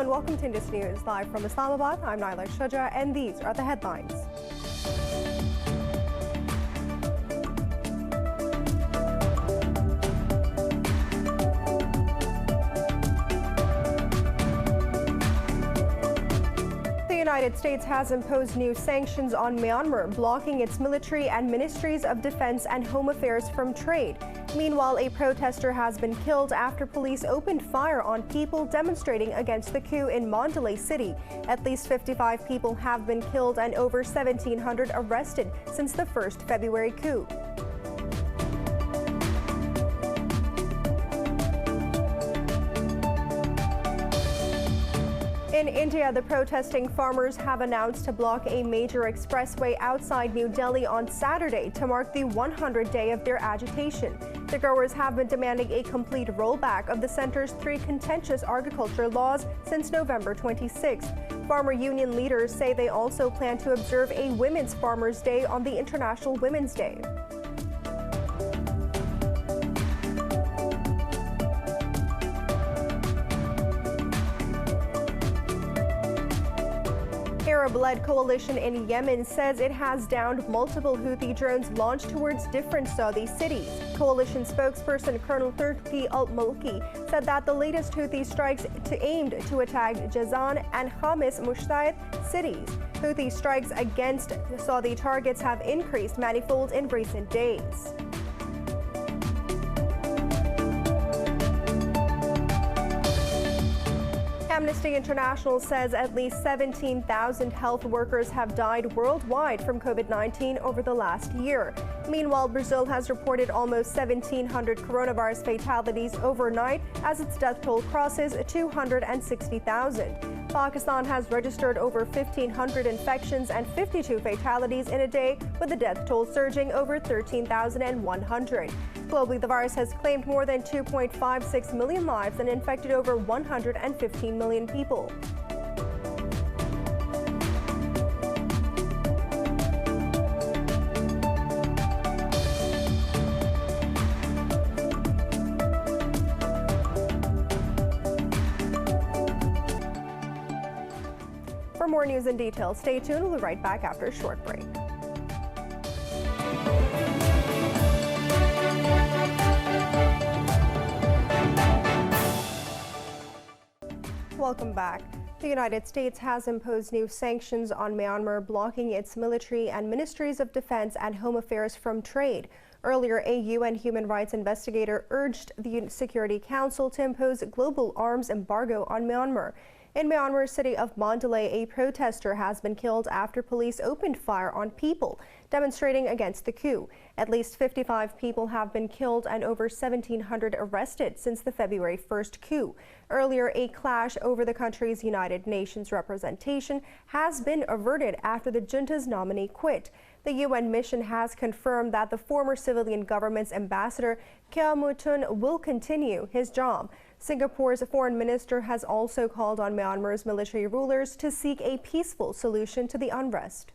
Hello and welcome to Indus News live from Islamabad. I'm Naila Shuja and these are the headlines. The United States has imposed new sanctions on Myanmar, blocking its military and ministries of defense and home affairs from trade. Meanwhile, a protester has been killed after police opened fire on people demonstrating against the coup in Mandalay City. At least 55 people have been killed and over 1,700 arrested since the first February coup. In India, the protesting farmers have announced to block a major expressway outside New Delhi on Saturday to mark the 100th day of their agitation. The growers have been demanding a complete rollback of the centre's 3 contentious agriculture laws since November 26th. Farmer union leaders say they also plan to observe a Women's Farmers' Day on the International Women's Day. Arab-led coalition in Yemen says it has downed multiple Houthi drones launched towards different Saudi cities. Coalition spokesperson Colonel Turki al-Mulki said that the latest Houthi strikes aimed to attack Jazan and Hamis Mushtayt cities. Houthi strikes against Saudi targets have increased manifold in recent days. Amnesty International says at least 17,000 health workers have died worldwide from COVID-19 over the last year. Meanwhile, Brazil has reported almost 1,700 coronavirus fatalities overnight as its death toll crosses 260,000. Pakistan has registered over 1,500 infections and 52 fatalities in a day, with the death toll surging over 13,100. Globally, the virus has claimed more than 2.56 million lives and infected over 115 million people. For more news and details, stay tuned. We'll be right back after a short break. Welcome back. The United States has imposed new sanctions on Myanmar, blocking its military and ministries of defense and home affairs from trade. Earlier, a UN human rights investigator urged the Security Council to impose a global arms embargo on Myanmar. In Myanmar's city of Mandalay, a protester has been killed after police opened fire on people demonstrating against the coup. At least 55 people have been killed and over 1,700 arrested since the February 1st coup. Earlier, a clash over the country's United Nations representation has been averted after the junta's nominee quit. The UN mission has confirmed that the former civilian government's ambassador, Kea Mutun, will continue his job. Singapore's foreign minister has also called on Myanmar's military rulers to seek a peaceful solution to the unrest.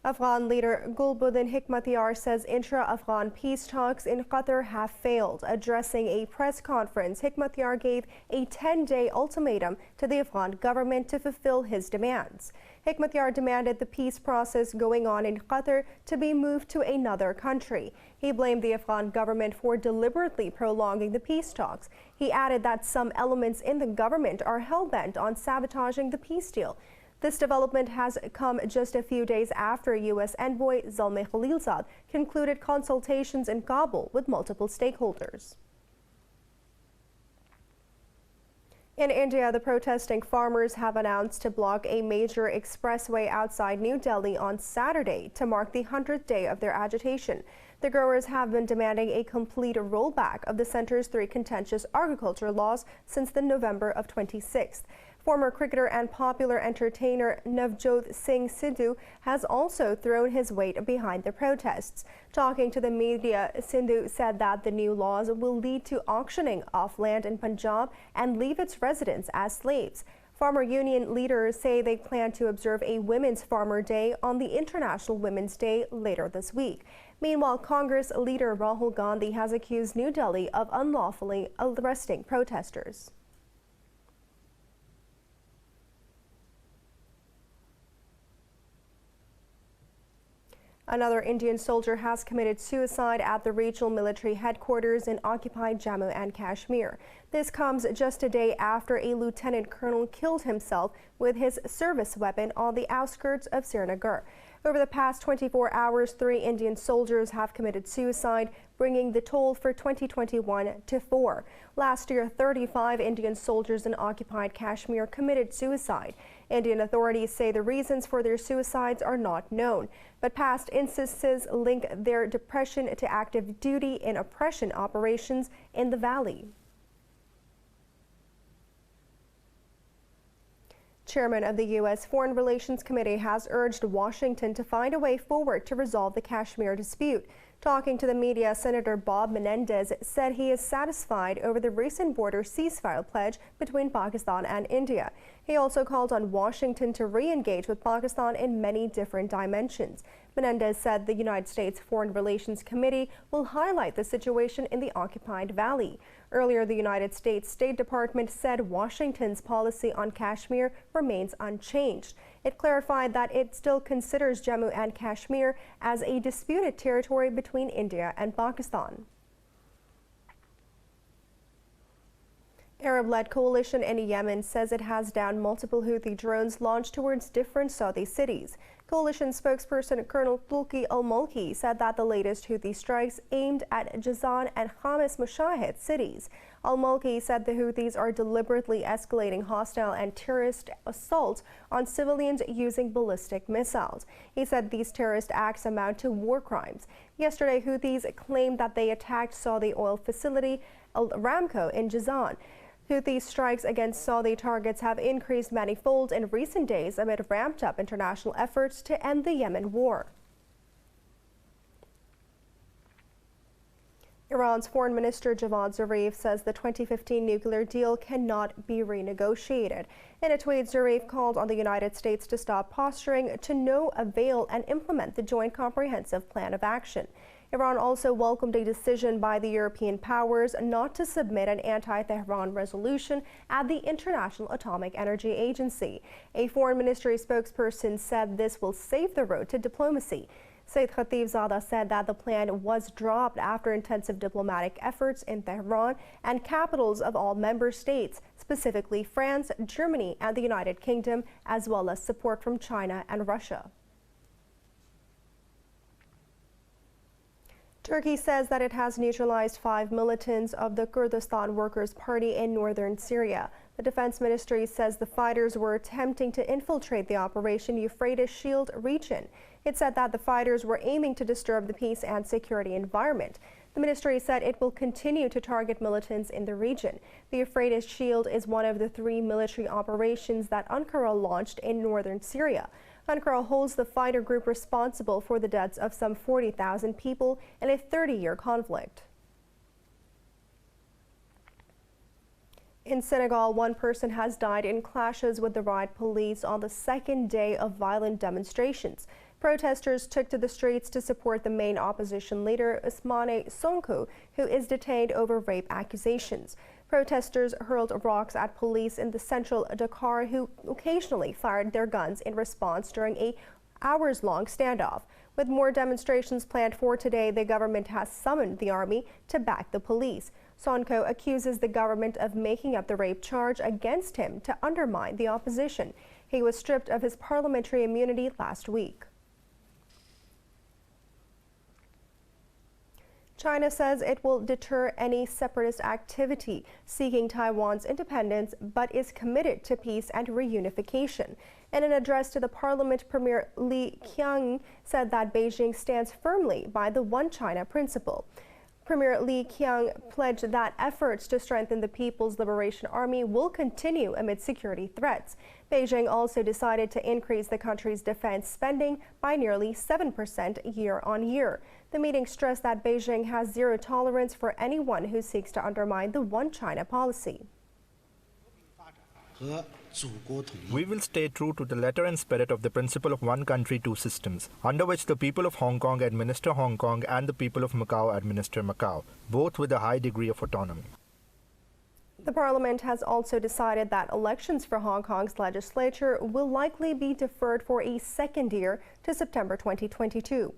Afghan leader Bulletin Hekmatyar says intra-Afghan peace talks in Qatar have failed. Addressing a press conference, Hekmatyar gave a 10-day ultimatum to the Afghan government to fulfill his demands. Hekmatyar demanded the peace process going on in Qatar to be moved to another country. He blamed the Afghan government for deliberately prolonging the peace talks. He added that some elements in the government are hell-bent on sabotaging the peace deal. This development has come just a few days after U.S. envoy Zalmay Khalilzad concluded consultations in Kabul with multiple stakeholders. In India, the protesting farmers have announced to block a major expressway outside New Delhi on Saturday to mark the 100th day of their agitation. The growers have been demanding a complete rollback of the centre's 3 contentious agriculture laws since the November of 26th. Former cricketer and popular entertainer Navjot Singh Sidhu has also thrown his weight behind the protests. Talking to the media, Sidhu said that the new laws will lead to auctioning off land in Punjab and leave its residents as slaves. Farmer union leaders say they plan to observe a Women's Farmer Day on the International Women's Day later this week. Meanwhile, Congress leader Rahul Gandhi has accused New Delhi of unlawfully arresting protesters. Another Indian soldier has committed suicide at the regional military headquarters in occupied Jammu and Kashmir. This comes just a day after a lieutenant colonel killed himself with his service weapon on the outskirts of Srinagar. Over the past 24 hours, 3 Indian soldiers have committed suicide, bringing the toll for 2021 to 4. Last year, 35 Indian soldiers in occupied Kashmir committed suicide. Indian authorities say the reasons for their suicides are not known, but past instances link their depression to active duty in oppression operations in the valley. Chairman of the U.S. Foreign Relations Committee has urged Washington to find a way forward to resolve the Kashmir dispute. Talking to the media, Senator Bob Menendez said he is satisfied over the recent border ceasefire pledge between Pakistan and India. He also called on Washington to re-engage with Pakistan in many different dimensions. Menendez said the United States Foreign Relations Committee will highlight the situation in the occupied valley. Earlier, the United States State Department said Washington's policy on Kashmir remains unchanged. It clarified that it still considers Jammu and Kashmir as a disputed territory between India and Pakistan. Arab-led coalition in Yemen says it has downed multiple Houthi drones launched towards different Saudi cities. Coalition spokesperson Colonel Tulki al-Mulki said that the latest Houthi strikes aimed at Jazan and Hamas Mushahid cities. Al-Mulki said the Houthis are deliberately escalating hostile and terrorist assaults on civilians using ballistic missiles. He said these terrorist acts amount to war crimes. Yesterday, Houthis claimed that they attacked Saudi oil facility Al Aramco in Jazan. Houthi strikes against Saudi targets have increased manifold in recent days amid ramped-up international efforts to end the Yemen war. Iran's Foreign Minister Javad Zarif says the 2015 nuclear deal cannot be renegotiated. In a tweet, Zarif called on the United States to stop posturing to no avail and implement the Joint Comprehensive Plan of Action. Iran also welcomed a decision by the European powers not to submit an anti-Tehran resolution at the International Atomic Energy Agency. A foreign ministry spokesperson said this will save the road to diplomacy. Saeed Khatibzadeh said that the plan was dropped after intensive diplomatic efforts in Tehran and capitals of all member states, specifically France, Germany, and the United Kingdom, as well as support from China and Russia. Turkey says that it has neutralized 5 militants of the Kurdistan Workers' Party in northern Syria. The defense ministry says the fighters were attempting to infiltrate the Operation Euphrates Shield region. It said that the fighters were aiming to disturb the peace and security environment. The ministry said it will continue to target militants in the region. The Euphrates Shield is one of the 3 military operations that Ankara launched in northern Syria. Ankara holds the fighter group responsible for the deaths of some 40,000 people in a 30-year conflict. In Senegal, 1 person has died in clashes with the riot police on the second day of violent demonstrations. Protesters took to the streets to support the main opposition leader, Ousmane Sonko, who is detained over rape accusations. Protesters hurled rocks at police in the central Dakar, who occasionally fired their guns in response during a hours-long standoff. With more demonstrations planned for today, the government has summoned the army to back the police. Sonko accuses the government of making up the rape charge against him to undermine the opposition. He was stripped of his parliamentary immunity last week. China says it will deter any separatist activity seeking Taiwan's independence, but is committed to peace and reunification. In an address to the parliament, Premier Li Qiang said that Beijing stands firmly by the One China principle. Premier Li Qiang pledged that efforts to strengthen the People's Liberation Army will continue amid security threats. Beijing also decided to increase the country's defense spending by nearly 7% year on year. The meeting stressed that Beijing has zero tolerance for anyone who seeks to undermine the One China policy. We will stay true to the letter and spirit of the principle of one country, two systems, under which the people of Hong Kong administer Hong Kong and the people of Macau administer Macau, both with a high degree of autonomy. The parliament has also decided that elections for Hong Kong's legislature will likely be deferred for a second year to September 2022.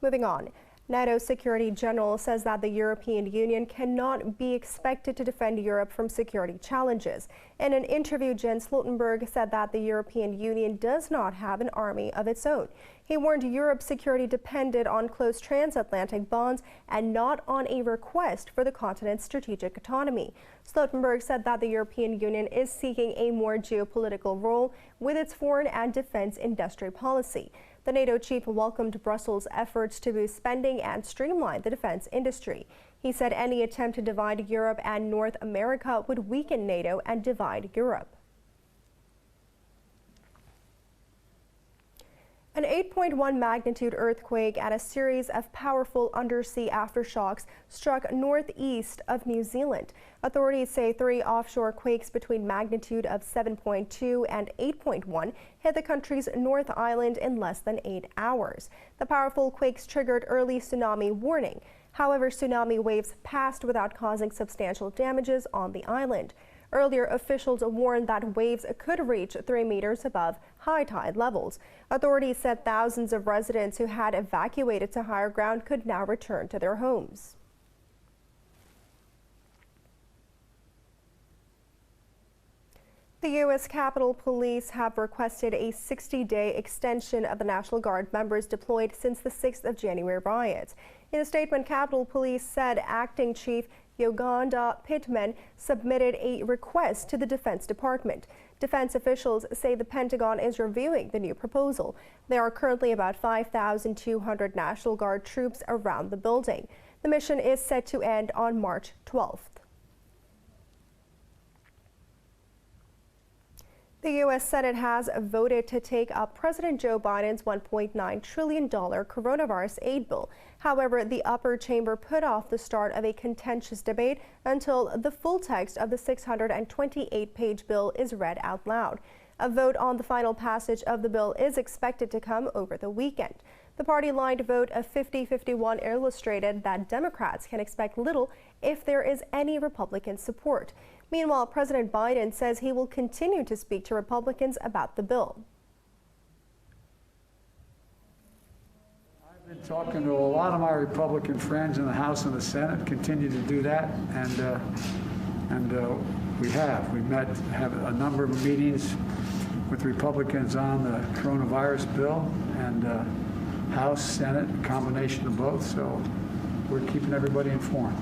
Moving on. NATO Secretary General says that the European Union cannot be expected to defend Europe from security challenges. In an interview, Jens Stoltenberg said that the European Union does not have an army of its own. He warned Europe's security depended on close transatlantic bonds and not on a request for the continent's strategic autonomy. Stoltenberg said that the European Union is seeking a more geopolitical role with its foreign and defense industry policy. The NATO chief welcomed Brussels' efforts to boost spending and streamline the defense industry. He said any attempt to divide Europe and North America would weaken NATO and divide Europe. An 8.1 magnitude earthquake and a series of powerful undersea aftershocks struck northeast of New Zealand. Authorities say 3 offshore quakes between magnitude of 7.2 and 8.1 hit the country's North Island in less than 8 hours. The powerful quakes triggered early tsunami warning. However, tsunami waves passed without causing substantial damages on the island. Earlier, officials warned that waves could reach 3 meters above high tide levels. Authorities said thousands of residents who had evacuated to higher ground could now return to their homes. The U.S. Capitol Police have requested a 60-day extension of the National Guard members deployed since the 6th of January riots. In a statement, Capitol Police said Acting Chief Yolanda Pittman submitted a request to the Defense Department. Defense officials say the Pentagon is reviewing the new proposal. There are currently about 5,200 National Guard troops around the building. The mission is set to end on March 12th. The U.S. Senate has voted to take up President Joe Biden's $1.9 trillion coronavirus aid bill. However, the upper chamber put off the start of a contentious debate until the full text of the 628-page bill is read out loud. A vote on the final passage of the bill is expected to come over the weekend. The party-lined vote of 50-51 illustrated that Democrats can expect little if there is any Republican support. Meanwhile, President Biden says he will continue to speak to Republicans about the bill. I've been talking to a lot of my Republican friends in the House and the Senate, continue to do that, and we have. We have a number of meetings with Republicans on the coronavirus bill, and House, Senate, a combination of both, so we're keeping everybody informed.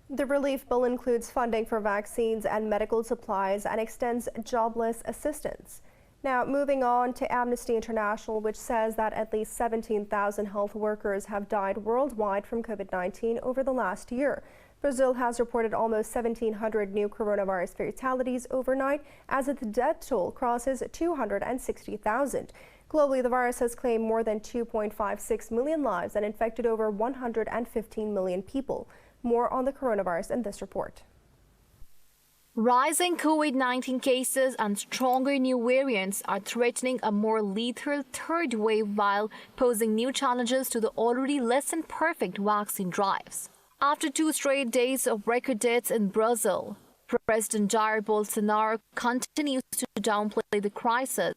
The relief bill includes funding for vaccines and medical supplies and extends jobless assistance. Now, moving on to Amnesty International, which says that at least 17,000 health workers have died worldwide from COVID-19 over the last year. Brazil has reported almost 1,700 new coronavirus fatalities overnight as its death toll crosses 260,000. Globally, the virus has claimed more than 2.56 million lives and infected over 115 million people. More on the coronavirus in this report. Rising COVID-19 cases and stronger new variants are threatening a more lethal third wave while posing new challenges to the already less than perfect vaccine drives. After 2 straight days of record deaths in Brazil, President Jair Bolsonaro continues to downplay the crisis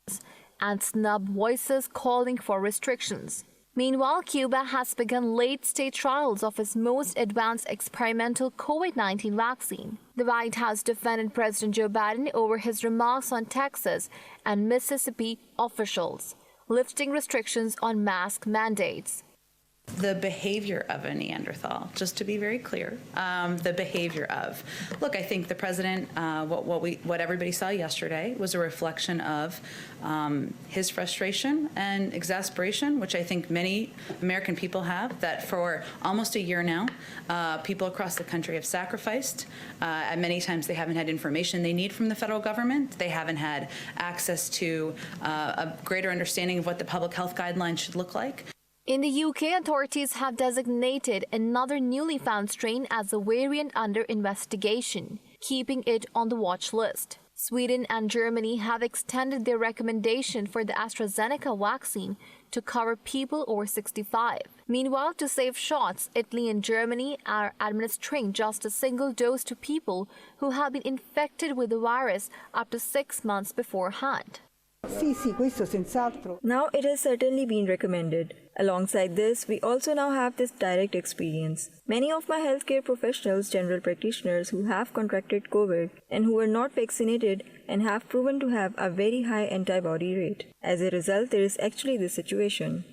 and snub voices calling for restrictions. Meanwhile, Cuba has begun late-stage trials of its most advanced experimental COVID-19 vaccine. The White House defended President Joe Biden over his remarks on Texas and Mississippi officials, lifting restrictions on mask mandates. The behavior of a Neanderthal, just to be very clear, the behavior of. Look, I think the president, what everybody saw yesterday was a reflection of his frustration and exasperation, which I think many American people have, that for almost a year now, people across the country have sacrificed. And many times they haven't had information they need from the federal government. They haven't had access to a greater understanding of what the public health guidelines should look like. In the UK, authorities have designated another newly found strain as a variant under investigation, keeping it on the watch list. Sweden and Germany have extended their recommendation for the AstraZeneca vaccine to cover people over 65. Meanwhile, to save shots, Italy and Germany are administering just a single dose to people who have been infected with the virus up to 6 months beforehand. Sì, questo senz'altro. Now it has certainly been recommended. Alongside this, we also now have this direct experience. Many of my healthcare professionals, general practitioners who have contracted COVID and who were not vaccinated and have proven to have a very high antibody rate. As a result, there is actually this situation.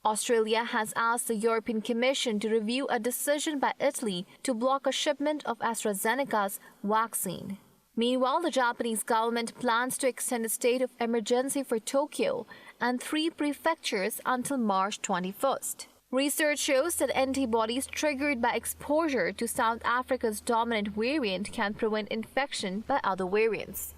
Australia has asked the European Commission to review a decision by Italy to block a shipment of AstraZeneca's vaccine. Meanwhile, the Japanese government plans to extend a state of emergency for Tokyo and 3 prefectures until March 21st. Research shows that antibodies triggered by exposure to South Africa's dominant variant can prevent infection by other variants.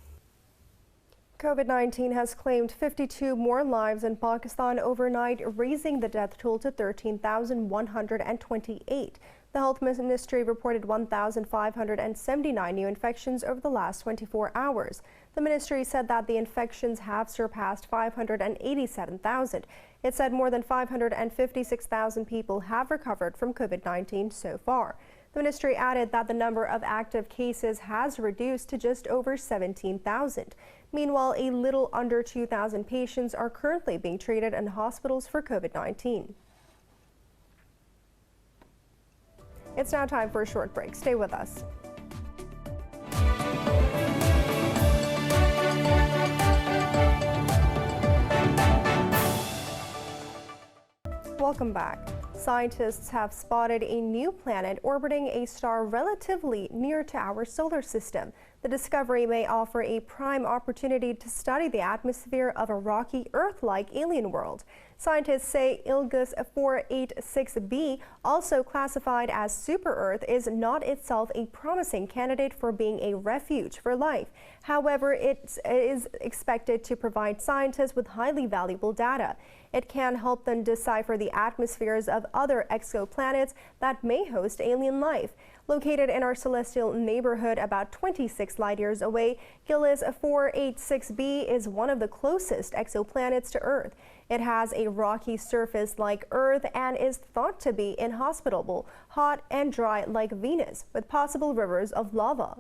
COVID-19 has claimed 52 more lives in Pakistan overnight, raising the death toll to 13,128. The Health Ministry reported 1,579 new infections over the last 24 hours. The ministry said that the infections have surpassed 587,000. It said more than 556,000 people have recovered from COVID-19 so far. The ministry added that the number of active cases has reduced to just over 17,000. Meanwhile, a little under 2,000 patients are currently being treated in hospitals for COVID-19. It's now time for a short break. Stay with us. Welcome back. Scientists have spotted a new planet orbiting a star relatively near to our solar system. The discovery may offer a prime opportunity to study the atmosphere of a rocky Earth-like alien world. Scientists say Ilgus 486b, also classified as super-Earth, is not itself a promising candidate for being a refuge for life. However, it is expected to provide scientists with highly valuable data. It can help them decipher the atmospheres of other exoplanets that may host alien life. Located in our celestial neighborhood about 26 light-years away, Ilgus 486b is one of the closest exoplanets to Earth. It has a rocky surface like Earth and is thought to be inhospitable, hot and dry like Venus, with possible rivers of lava.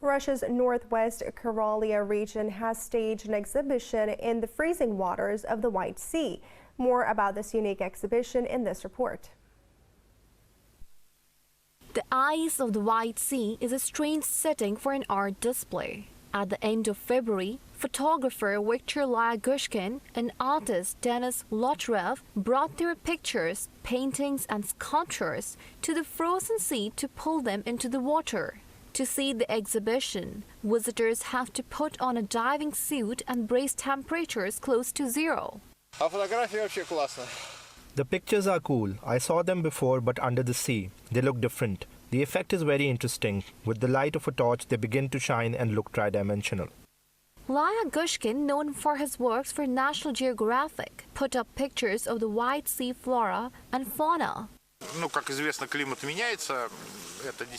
Russia's northwest Karelia region has staged an exhibition in the freezing waters of the White Sea. More about this unique exhibition in this report. The ice of the White Sea is a strange setting for an art display. At the end of February, photographer Viktor Lyagushkin and artist Denis Lotrev brought their pictures, paintings and sculptures to the frozen sea to pull them into the water. To see the exhibition, visitors have to put on a diving suit and brace temperatures close to zero. The pictures are cool. I saw them before, but under the sea. They look different. The effect is very interesting. With the light of a torch, they begin to shine and look tridimensional. Lyagushkin, known for his works for National Geographic, put up pictures of the White Sea flora and fauna.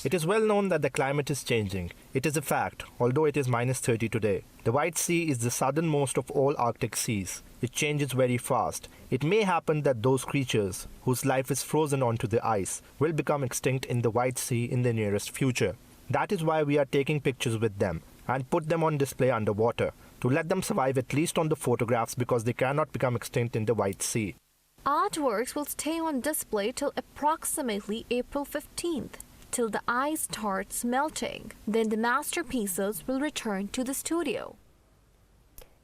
It is well known that the climate is changing. It is a fact, although it is -30 today. The White Sea is the southernmost of all Arctic seas. It changes very fast. It may happen that those creatures, whose life is frozen onto the ice, will become extinct in the White Sea in the nearest future. That is why we are taking pictures with them and put them on display underwater, to let them survive at least on the photographs because they cannot become extinct in the White Sea. Artworks will stay on display till approximately April 15th, till the ice starts melting. Then the masterpieces will return to the studio.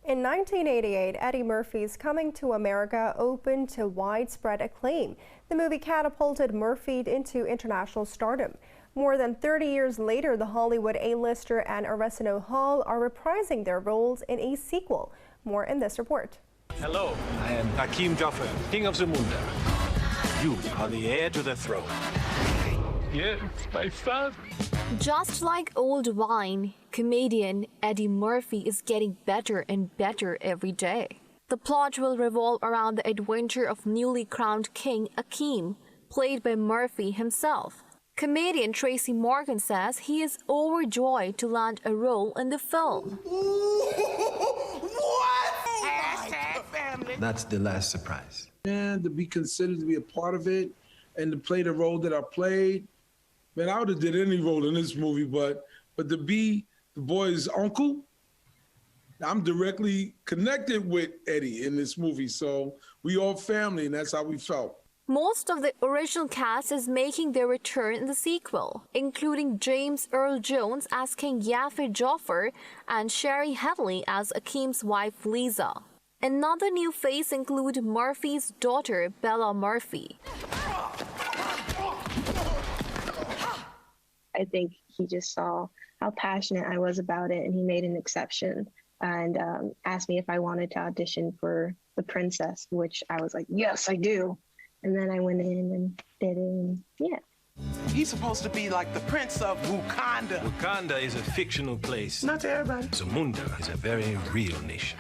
In 1988, Eddie Murphy's Coming to America opened to widespread acclaim. The movie catapulted Murphy into international stardom. More than 30 years later, the Hollywood A-lister and Arsenio Hall are reprising their roles in a sequel. More in this report. Hello, I am Hakeem Jaffer, King of Zamunda. You are the heir to the throne. Yes, my father. Just like old wine, comedian Eddie Murphy is getting better and better every day. The plot will revolve around the adventure of newly crowned King Akeem, played by Murphy himself. Comedian Tracy Morgan says he is overjoyed to land a role in the film. That's the last surprise. And to be considered to be a part of it and to play the role that I played, man, I would have did any role in this movie, but to be the boy's uncle. I'm directly connected with Eddie in this movie, so we all family, and that's how we felt. Most of the original cast is making their return in the sequel, including James Earl Jones as King Yaffe Joffer and Sherry Headley as Akeem's wife Lisa. Another new face includes Murphy's daughter, Bella Murphy. I think he just saw how passionate I was about it, and he made an exception and asked me if I wanted to audition for the princess, which I was like, yes, I do. And then I went in and did it, and yeah. He's supposed to be like the prince of Wakanda. Wakanda is a fictional place. Not to everybody. Zamunda is a very real nation.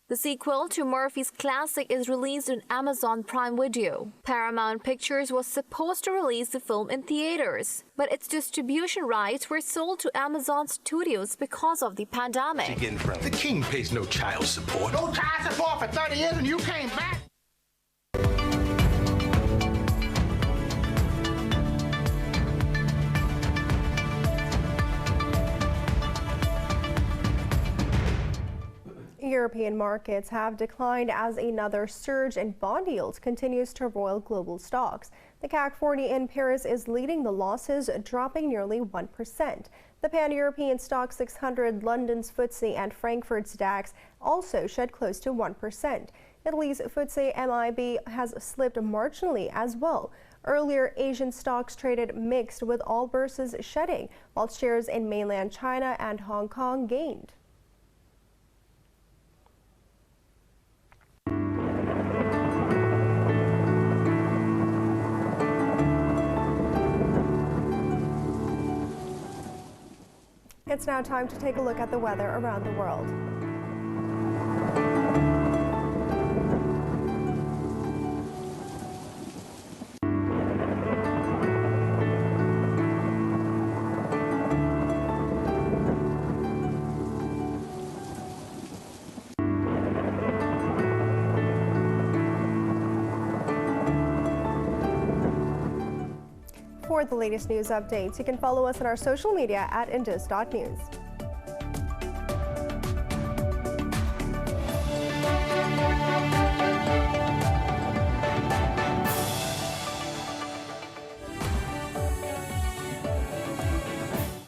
The sequel to Murphy's classic is released on Amazon Prime Video. Paramount Pictures was supposed to release the film in theaters, but its distribution rights were sold to Amazon Studios because of the pandemic. The king pays no child support. No child support for 30 years and you came back. European markets have declined as another surge in bond yields continues to roil global stocks. The CAC 40 in Paris is leading the losses, dropping nearly 1%. The Pan-European Stock 600, London's FTSE, and Frankfurt's DAX also shed close to 1%. Italy's FTSE MIB has slipped marginally as well. Earlier, Asian stocks traded mixed, with all bourses shedding, while shares in mainland China and Hong Kong gained. It's now time to take a look at the weather around the world. For the latest news updates, you can follow us on our social media at Indus.News.